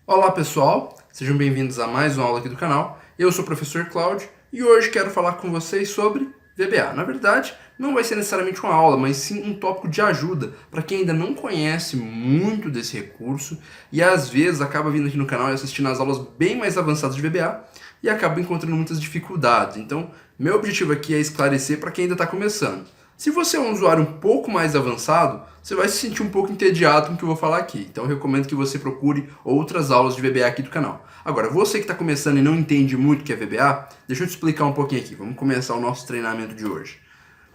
Olá pessoal, sejam bem-vindos a mais uma aula aqui do canal. Eu sou o professor Cláudio e hoje quero falar com vocês sobre VBA. Na verdade, não vai ser necessariamente uma aula, mas sim um tópico de ajuda para quem ainda não conhece muito desse recurso e às vezes acaba vindo aqui no canal e assistindo as aulas bem mais avançadas de VBA e acaba encontrando muitas dificuldades. Então, meu objetivo aqui é esclarecer para quem ainda está começando. Se você é um usuário um pouco mais avançado, você vai se sentir um pouco entediado com o que eu vou falar aqui. Então eu recomendo que você procure outras aulas de VBA aqui do canal. Agora, você que está começando e não entende muito o que é VBA, deixa eu te explicar um pouquinho aqui. Vamos começar o nosso treinamento de hoje.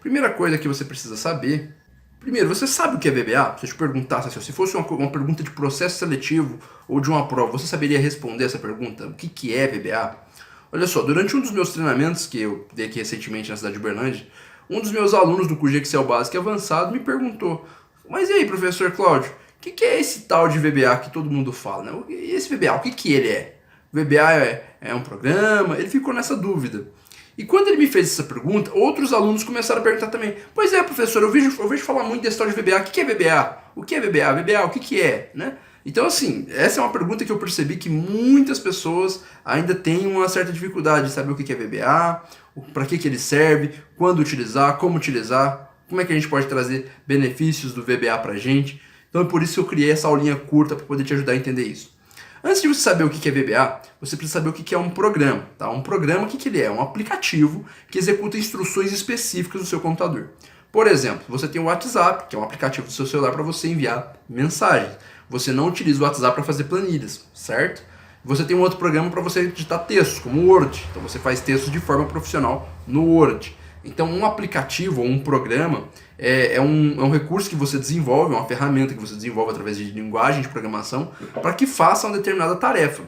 Primeira coisa que você precisa saber... Primeiro, você sabe o que é VBA? Se eu te perguntasse, se fosse uma pergunta de processo seletivo ou de uma prova, você saberia responder essa pergunta? O que é VBA? Olha só, durante um dos meus treinamentos, que eu dei aqui recentemente na cidade de Uberlândia, um dos meus alunos do curso de Excel básico e avançado me perguntou: mas e aí, professor Cláudio, o que é esse tal de VBA que todo mundo fala, né? E esse VBA, o que ele é? VBA é um programa? Ele ficou nessa dúvida. E quando ele me fez essa pergunta, outros alunos começaram a perguntar também: pois é, professor, eu vejo falar muito desse tal de VBA, o que é VBA? O que é VBA? VBA, o que é? Né? Então, assim, essa é uma pergunta que eu percebi que muitas pessoas ainda têm uma certa dificuldade de saber o que é VBA, para que ele serve, quando utilizar, como é que a gente pode trazer benefícios do VBA pra gente. Então é por isso que eu criei essa aulinha curta para poder te ajudar a entender isso. Antes de você saber o que é VBA, você precisa saber o que é um programa. Tá? Um programa, o que ele é? Um aplicativo que executa instruções específicas no seu computador. Por exemplo, você tem o WhatsApp, que é um aplicativo do seu celular para você enviar mensagens. Você não utiliza o WhatsApp para fazer planilhas, certo? Você tem um outro programa para você editar textos, como o Word. Então você faz textos de forma profissional no Word. Então um aplicativo ou um programa é um recurso que você desenvolve, uma ferramenta que você desenvolve através de linguagem de programação para que faça uma determinada tarefa.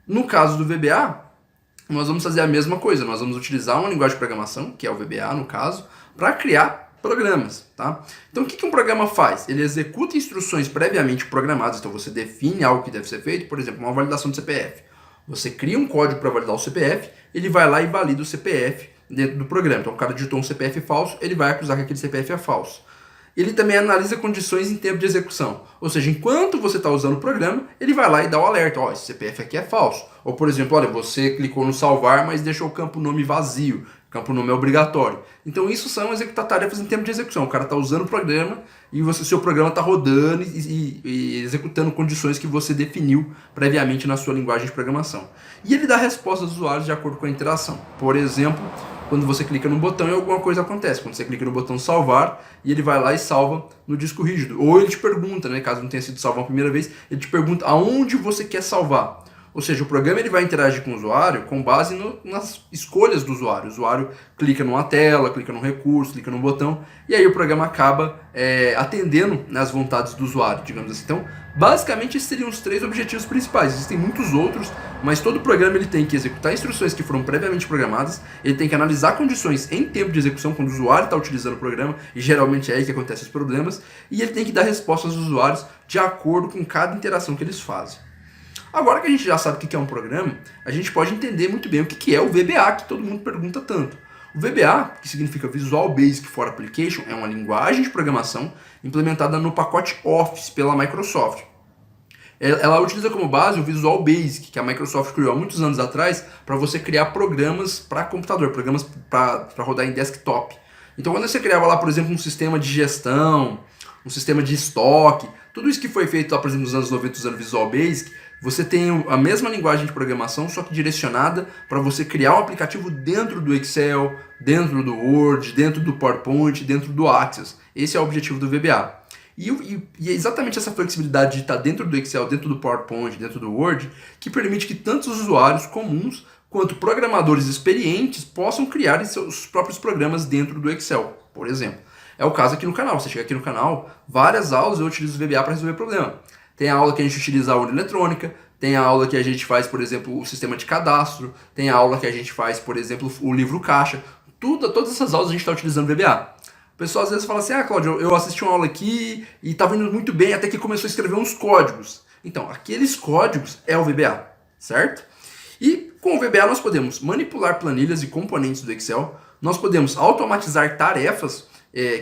No caso do VBA, nós vamos fazer a mesma coisa. Nós vamos utilizar uma linguagem de programação, que é o VBA no caso, para criar programas, tá? Então o que um programa faz? Ele executa instruções previamente programadas, então você define algo que deve ser feito, por exemplo, uma validação do CPF. Você cria um código para validar o CPF, ele vai lá e valida o CPF dentro do programa. Então o cara digitou um CPF falso, ele vai acusar que aquele CPF é falso. Ele também analisa condições em tempo de execução. Ou seja, enquanto você está usando o programa, ele vai lá e dá o alerta. Ó, esse CPF aqui é falso. Ou, por exemplo, olha, você clicou no salvar, mas deixou o campo nome vazio. O campo nome é obrigatório. Então, isso são executar tarefas em tempo de execução. O cara está usando o programa e seu programa está rodando e executando condições que você definiu previamente na sua linguagem de programação. E ele dá respostas aos usuários de acordo com a interação. Por exemplo, quando você clica no botão e alguma coisa acontece. Quando você clica no botão salvar e ele vai lá e salva no disco rígido. Ou ele te pergunta, né, caso não tenha sido salvo a primeira vez, ele te pergunta aonde você quer salvar. Ou seja, o programa ele vai interagir com o usuário com base nas escolhas do usuário. O usuário clica numa tela, clica num recurso, clica num botão, e aí o programa acaba atendendo nas vontades do usuário, digamos assim. Então, basicamente, esses seriam os três objetivos principais. Existem muitos outros, mas todo programa ele tem que executar instruções que foram previamente programadas, ele tem que analisar condições em tempo de execução, quando o usuário está utilizando o programa, e geralmente é aí que acontecem os problemas, e ele tem que dar respostas aos usuários de acordo com cada interação que eles fazem. Agora que a gente já sabe o que é um programa, a gente pode entender muito bem o que é o VBA, que todo mundo pergunta tanto. O VBA, que significa Visual Basic for Application, é uma linguagem de programação implementada no pacote Office pela Microsoft. Ela utiliza como base o Visual Basic, que a Microsoft criou há muitos anos atrás para você criar programas para computador, programas para rodar em desktop. Então quando você criava lá, por exemplo, um sistema de gestão, um sistema de estoque, tudo isso que foi feito lá, por exemplo, nos anos 90 usando Visual Basic, você tem a mesma linguagem de programação, só que direcionada para você criar um aplicativo dentro do Excel, dentro do Word, dentro do PowerPoint, dentro do Access. Esse é o objetivo do VBA. E é exatamente essa flexibilidade de estar dentro do Excel, dentro do PowerPoint, dentro do Word, que permite que tanto os usuários comuns quanto programadores experientes possam criar seus próprios programas dentro do Excel, por exemplo. É o caso aqui no canal. Você chega aqui no canal, várias aulas eu utilizo o VBA para resolver problema. Tem a aula que a gente utiliza a urna eletrônica, tem a aula que a gente faz, por exemplo, o sistema de cadastro, tem a aula que a gente faz, por exemplo, o livro caixa. Todas essas aulas a gente está utilizando o VBA. O pessoal às vezes fala assim: ah, Cláudio, eu assisti uma aula aqui e estava indo muito bem até que começou a escrever uns códigos. Então, aqueles códigos é o VBA, certo? E com o VBA nós podemos manipular planilhas e componentes do Excel, nós podemos automatizar tarefas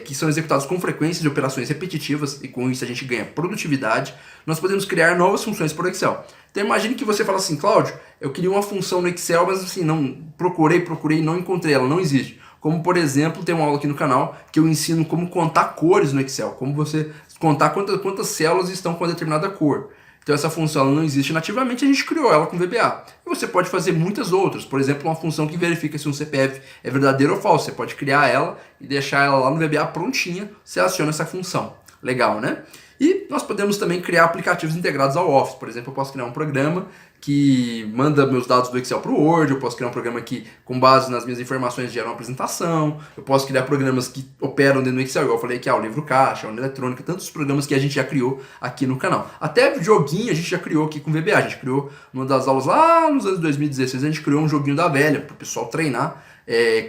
que são executados com frequência de operações repetitivas, e com isso a gente ganha produtividade, nós podemos criar novas funções para o Excel. Então imagine que você fala assim, Cláudio, eu queria uma função no Excel, mas assim, não procurei, não encontrei, ela não existe. Como, por exemplo, tem uma aula aqui no canal que eu ensino como contar cores no Excel, como você contar quantas células estão com uma determinada cor. Então essa função ela não existe nativamente, a gente criou ela com VBA. E você pode fazer muitas outras, por exemplo, uma função que verifica se um CPF é verdadeiro ou falso. Você pode criar ela e deixar ela lá no VBA prontinha, você aciona essa função. Legal, né? E nós podemos também criar aplicativos integrados ao Office. Por exemplo, eu posso criar um programa que manda meus dados do Excel para o Word, eu posso criar um programa que, com base nas minhas informações, gera uma apresentação, eu posso criar programas que operam dentro do Excel, igual eu falei aqui, o livro caixa, a urna eletrônica, tantos programas que a gente já criou aqui no canal. Até joguinho a gente já criou aqui com VBA, a gente criou numa das aulas lá nos anos 2016, a gente criou um joguinho da velha, para o pessoal treinar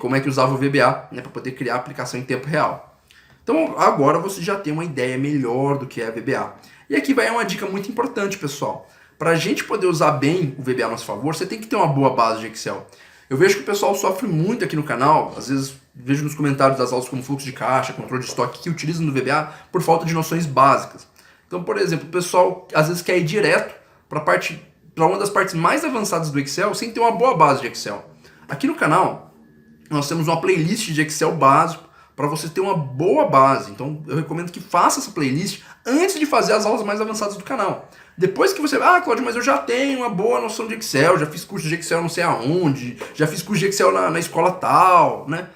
como é que usava o VBA, né, para poder criar a aplicação em tempo real. Então agora você já tem uma ideia melhor do que é a VBA. E aqui vai uma dica muito importante, pessoal. Para a gente poder usar bem o VBA a nosso favor, você tem que ter uma boa base de Excel. Eu vejo que o pessoal sofre muito aqui no canal, às vezes vejo nos comentários das aulas como fluxo de caixa, controle de estoque, que utilizam no VBA por falta de noções básicas. Então, por exemplo, o pessoal às vezes quer ir direto para uma das partes mais avançadas do Excel sem ter uma boa base de Excel. Aqui no canal, nós temos uma playlist de Excel básico, para você ter uma boa base. Então eu recomendo que faça essa playlist antes de fazer as aulas mais avançadas do canal. Depois que você... Cláudio, mas eu já tenho uma boa noção de Excel, já fiz curso de Excel não sei aonde, já fiz curso de Excel na escola tal, né?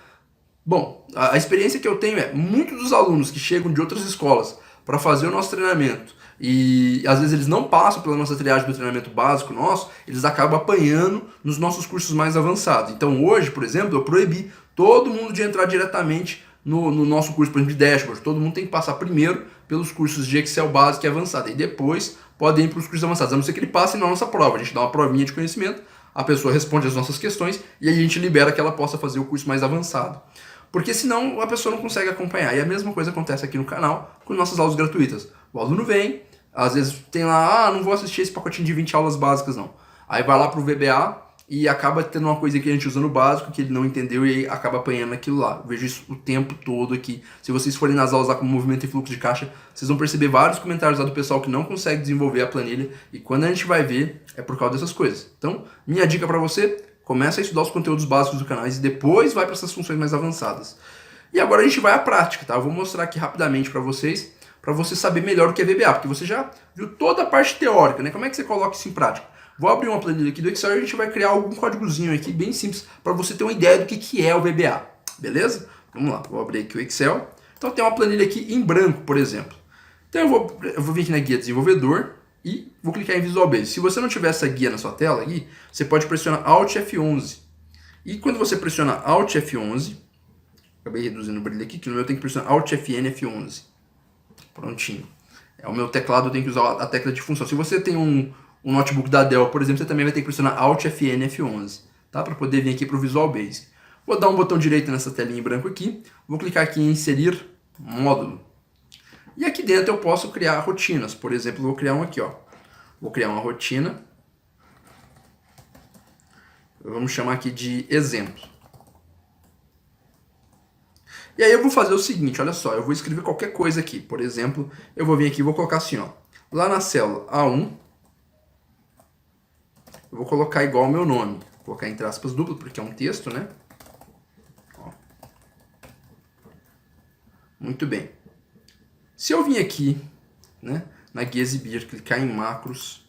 Bom, a experiência que eu tenho é, muitos dos alunos que chegam de outras escolas para fazer o nosso treinamento, e às vezes eles não passam pela nossa triagem do treinamento básico nosso, eles acabam apanhando nos nossos cursos mais avançados. Então hoje, por exemplo, eu proibi todo mundo de entrar diretamente no nosso curso, por exemplo, de dashboard. Todo mundo tem que passar primeiro pelos cursos de Excel básico e avançado, e depois podem ir para os cursos avançados, a não ser que ele passe na nossa prova. A gente dá uma provinha de conhecimento, a pessoa responde as nossas questões e aí a gente libera que ela possa fazer o curso mais avançado. Porque senão a pessoa não consegue acompanhar. E a mesma coisa acontece aqui no canal com nossas aulas gratuitas. O aluno vem, às vezes tem lá, não vou assistir esse pacotinho de 20 aulas básicas não. Aí vai lá para o VBA e acaba tendo uma coisa que a gente usa no básico que ele não entendeu e aí acaba apanhando aquilo lá. Eu vejo isso o tempo todo aqui. Se vocês forem nas aulas lá com movimento e fluxo de caixa, vocês vão perceber vários comentários lá do pessoal que não consegue desenvolver a planilha, e quando a gente vai ver, é por causa dessas coisas. Então, minha dica para você, começa a estudar os conteúdos básicos do canal e depois vai para essas funções mais avançadas. E agora a gente vai à prática, tá? Eu vou mostrar aqui rapidamente para você saber melhor o que é VBA, porque você já viu toda a parte teórica, né? Como é que você coloca isso em prática? Vou abrir uma planilha aqui do Excel e a gente vai criar algum códigozinho aqui bem simples para você ter uma ideia do que é o VBA, beleza? Vamos lá, vou abrir aqui o Excel. Então tem uma planilha aqui em branco, por exemplo. Então eu vou vir aqui na guia desenvolvedor e vou clicar em Visual Basic. Se você não tiver essa guia na sua tela aqui, você pode pressionar Alt F11. E quando você pressiona Alt F11, acabei reduzindo o brilho aqui, que no meu tem que pressionar Alt Fn F11. Prontinho. É o meu teclado, eu tenho que usar a tecla de função. Se você tem um notebook da Dell, por exemplo, você também vai ter que pressionar Alt Fn F11, tá? Para poder vir aqui para o Visual Basic. Vou dar um botão direito nessa telinha em branco aqui, vou clicar aqui em Inserir Módulo. E aqui dentro eu posso criar rotinas. Por exemplo, vou criar um aqui, ó. Vou criar uma rotina. Vamos chamar aqui de exemplo. E aí eu vou fazer o seguinte, olha só, eu vou escrever qualquer coisa aqui. Por exemplo, eu vou vir aqui e vou colocar assim, ó. Lá na célula A1, eu vou colocar igual ao meu nome. Vou colocar entre aspas duplo, porque é um texto, né? Ó. Muito bem. Se eu vim aqui, né, na guia exibir, clicar em macros,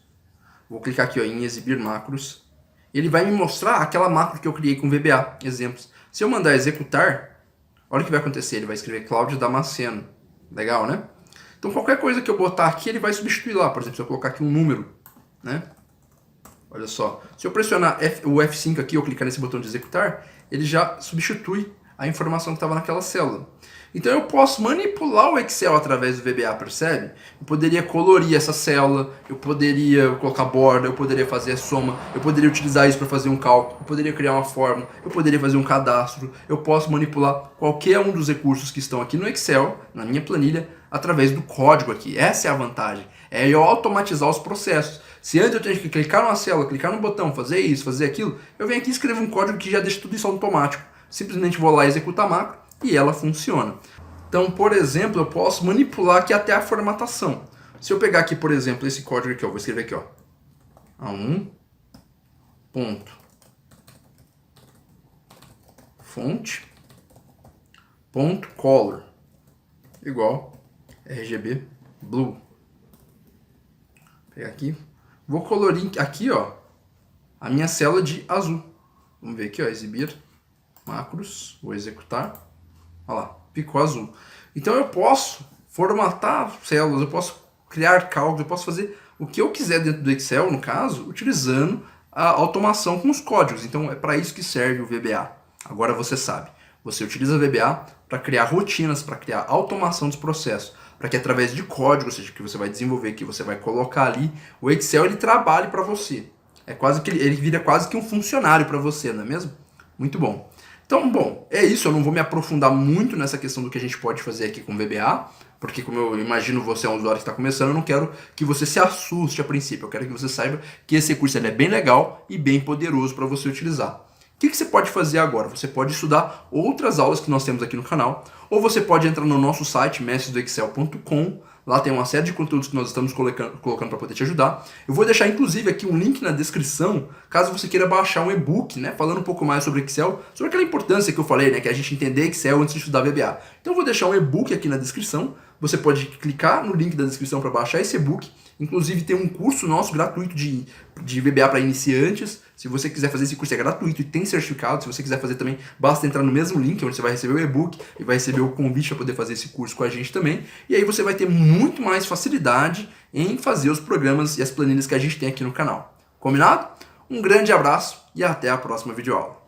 vou clicar aqui, ó, em exibir macros, ele vai me mostrar aquela macro que eu criei com VBA, exemplos. Se eu mandar executar, olha o que vai acontecer, ele vai escrever Cláudio Damasceno. Legal, né? Então qualquer coisa que eu botar aqui, ele vai substituir lá. Por exemplo, se eu colocar aqui um número, né? Olha só, se eu pressionar o F5 aqui, ou clicar nesse botão de executar, ele já substitui a informação que estava naquela célula. Então eu posso manipular o Excel através do VBA, percebe? Eu poderia colorir essa célula, eu poderia colocar borda, eu poderia fazer a soma, eu poderia utilizar isso para fazer um cálculo, eu poderia criar uma fórmula, eu poderia fazer um cadastro, eu posso manipular qualquer um dos recursos que estão aqui no Excel, na minha planilha, através do código aqui. Essa é a vantagem, é eu automatizar os processos. Se antes eu tinha que clicar numa célula, clicar no botão, fazer isso, fazer aquilo, eu venho aqui e escrevo um código que já deixa tudo isso automático. Simplesmente vou lá e executo a macro e ela funciona. Então, por exemplo, eu posso manipular aqui até a formatação. Se eu pegar aqui, por exemplo, esse código aqui, ó, vou escrever aqui, ó, A1 ponto fonte ponto color igual RGB blue. Vou pegar aqui, vou colorir aqui, ó, a minha célula de azul. Vamos ver aqui, ó, exibir macros, vou executar. Olha lá, ficou azul. Então eu posso formatar células, eu posso criar cálculos, eu posso fazer o que eu quiser dentro do Excel, no caso, utilizando a automação com os códigos. Então é para isso que serve o VBA. Agora você sabe, você utiliza o VBA para criar rotinas, para criar automação dos processos, para que através de código, ou seja, que você vai desenvolver, que você vai colocar ali, o Excel ele trabalhe para você. É quase que ele vira quase que um funcionário para você, não é mesmo? Muito bom. Então, bom, é isso, eu não vou me aprofundar muito nessa questão do que a gente pode fazer aqui com o VBA, porque como eu imagino você é um usuário que está começando, eu não quero que você se assuste a princípio, eu quero que você saiba que esse recurso é bem legal e bem poderoso para você utilizar. O que você pode fazer agora? Você pode estudar outras aulas que nós temos aqui no canal, ou você pode entrar no nosso site, mestresdoexcel.com. Lá tem uma série de conteúdos que nós estamos colocando para poder te ajudar. Eu vou deixar inclusive aqui um link na descrição, caso você queira baixar um e-book, né, falando um pouco mais sobre Excel, sobre aquela importância que eu falei, né, que é a gente entender Excel antes de estudar VBA. Então eu vou deixar um e-book aqui na descrição. Você pode clicar no link da descrição para baixar esse e-book. Inclusive tem um curso nosso gratuito de VBA para iniciantes. Se você quiser fazer esse curso é gratuito e tem certificado. Se você quiser fazer também, basta entrar no mesmo link onde você vai receber o e-book e vai receber o convite para poder fazer esse curso com a gente também. E aí você vai ter muito mais facilidade em fazer os programas e as planilhas que a gente tem aqui no canal. Combinado? Um grande abraço e até a próxima videoaula.